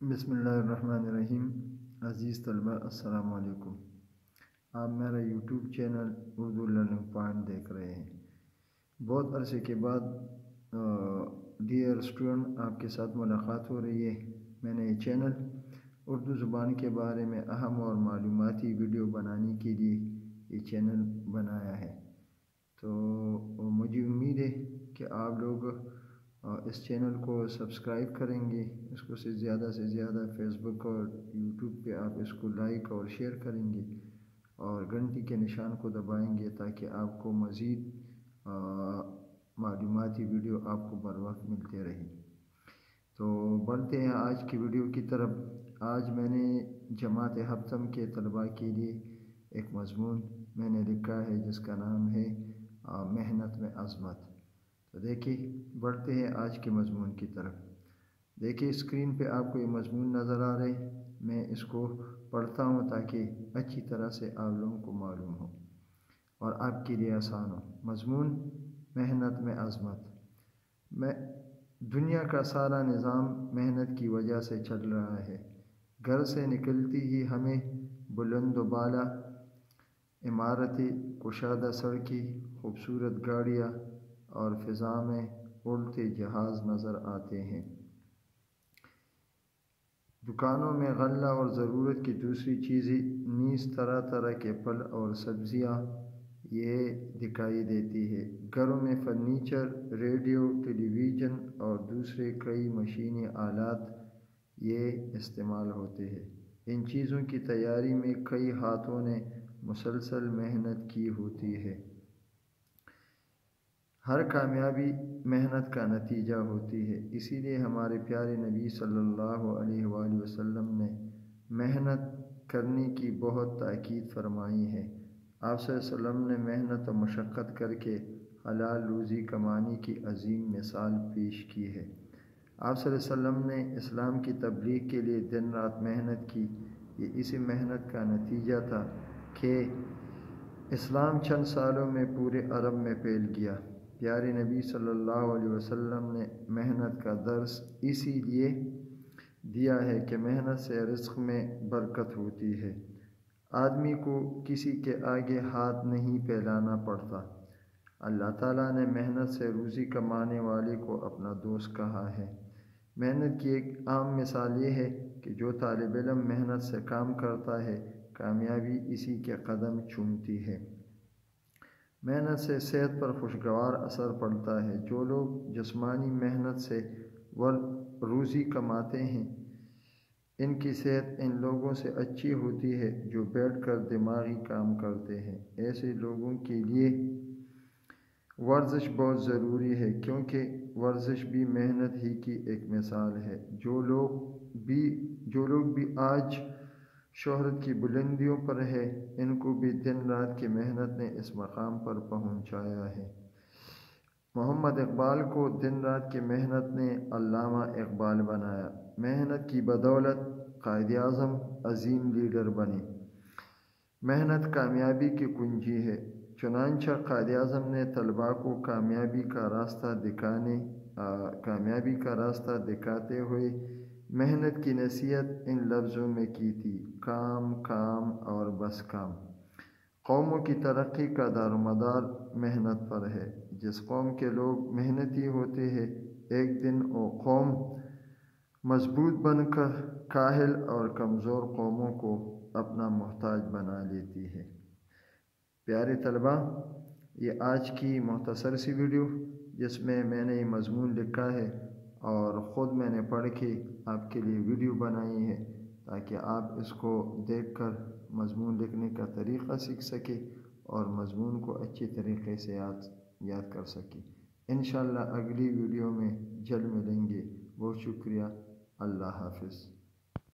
बिस्मिल्लाहिर्रहमानिर्रहीम। अज़ीज़ तलबा अस्सलाम वालेकुम। आप मेरा YouTube channel Urdu learning point देख रहे हैं। बहुत अरसे के बाद डियर स्टूडेंट आपके साथ मुलाकात हो रही है। मैंने ये चैनल उर्दू ज़ुबान के बारे में अहम और मालूमाती वीडियो बनाने के लिए ये चैनल बनाया है। तो मुझे उम्मीद है कि आप लोग इस चैनल को सब्सक्राइब करेंगे, इसको से ज़्यादा फेसबुक और यूट्यूब पे आप इसको लाइक और शेयर करेंगे और घंटी के निशान को दबाएंगे ताकि आपको मज़ीद मालूमाती वीडियो आपको बर वक्त मिलते रहे। तो बढ़ते हैं आज की वीडियो की तरफ। आज मैंने जमात हफ्तम के तलबा के लिए एक मज़मून मैंने लिखा है जिसका नाम है मेहनत में अज़मत। तो देखिए बढ़ते हैं आज के मज़मून की तरफ। देखिए स्क्रीन पे आपको ये मज़मून नज़र आ रहे हैं। मैं इसको पढ़ता हूँ ताकि अच्छी तरह से आप लोगों को मालूम हो और आपके लिए आसान हो। मज़मून मेहनत में अज़मत। मैं दुनिया का सारा निज़ाम मेहनत की वजह से चल रहा है। घर से निकलती ही हमें बुलंद बाला इमारतें, कुशादा सड़कें, खूबसूरत गाड़ियाँ और फ़िज़ा में उड़ते जहाज़ नज़र आते हैं। दुकानों में गल्ला और ज़रूरत की दूसरी चीज़ें नीज़ तरह तरह के फल और सब्ज़ियाँ ये दिखाई देती है। घरों में फर्नीचर, रेडियो, टेलीविज़न और दूसरे कई मशीनी आलात ये इस्तेमाल होते हैं। इन चीज़ों की तैयारी में कई हाथों ने मुसलसल मेहनत की होती है। हर कामयाबी मेहनत का नतीजा होती है। इसीलिए हमारे प्यारे नबी सल्लल्लाहु अलैहि वसल्लम ने मेहनत करने की बहुत ताकीद फरमाई है। आप सल्लल्लाहु अलैहि वसल्लम ने मेहनत और मशक्क़त करके हलाल रोज़ी कमाने की अजीम मिसाल पेश की है। आप सल्लल्लाहु अलैहि वसल्लम ने इस्लाम की तबलीग के लिए दिन रात मेहनत की। ये इसी मेहनत का नतीजा था कि इस्लाम चंद सालों में पूरे अरब में फैल गया। प्यारे नबी सल्लल्लाहु अलैहि वसल्लम ने मेहनत का दर्स इसीलिए दिया है कि मेहनत से रिज़्क़ में बरकत होती है। आदमी को किसी के आगे हाथ नहीं फैलाना पड़ता। अल्लाह ताला ने मेहनत से रोज़ी कमाने वाले को अपना दोस्त कहा है। मेहनत की एक आम मिसाल ये है कि जो तालिब इल्म मेहनत से काम करता है, कामयाबी इसी के कदम चूमती है। मेहनत से सेहत पर खुशगवार असर पड़ता है। जो लोग जिस्मानी मेहनत से रोज़ी कमाते हैं, इनकी सेहत इन लोगों से अच्छी होती है जो बैठकर दिमागी काम करते हैं। ऐसे लोगों के लिए वर्जिश बहुत ज़रूरी है क्योंकि वर्जिश भी मेहनत ही की एक मिसाल है। जो लोग भी आज शोहरत की बुलंदियों पर है, इनको भी दिन रात की मेहनत ने इस मकाम पर पहुँचाया है। मोहम्मद इकबाल को दिन रात की मेहनत ने अल्लामा इकबाल बनाया। मेहनत की बदौलत कायदे आज़म अजीम लीडर बने। मेहनत कामयाबी की कुंजी है। चुनांचे कायदे आज़म ने तलबा को कामयाबी का रास्ता दिखाते हुए मेहनत की नसीहत इन लफ्ज़ों में की थी, काम काम और बस काम। कौमों की तरक्की का दारोमदार मेहनत पर है। जिस कौम के लोग मेहनती होते हैं, एक दिन वो कौम मजबूत बनकर काहिल और कमज़ोर कौमों को अपना मोहताज बना लेती है। प्यारे तलबा, ये आज की मुख्तसर सी वीडियो जिसमें मैंने ये मज़मून लिखा है और ख़ुद मैंने पढ़ के आपके लिए वीडियो बनाई है ताकि आप इसको देखकर मज़मून लिखने का तरीक़ा सीख सके और मज़मून को अच्छे तरीक़े से याद कर सके। इंशाअल्लाह अगली वीडियो में जल्द मिलेंगे। बहुत शुक्रिया। अल्लाह हाफ़िज़।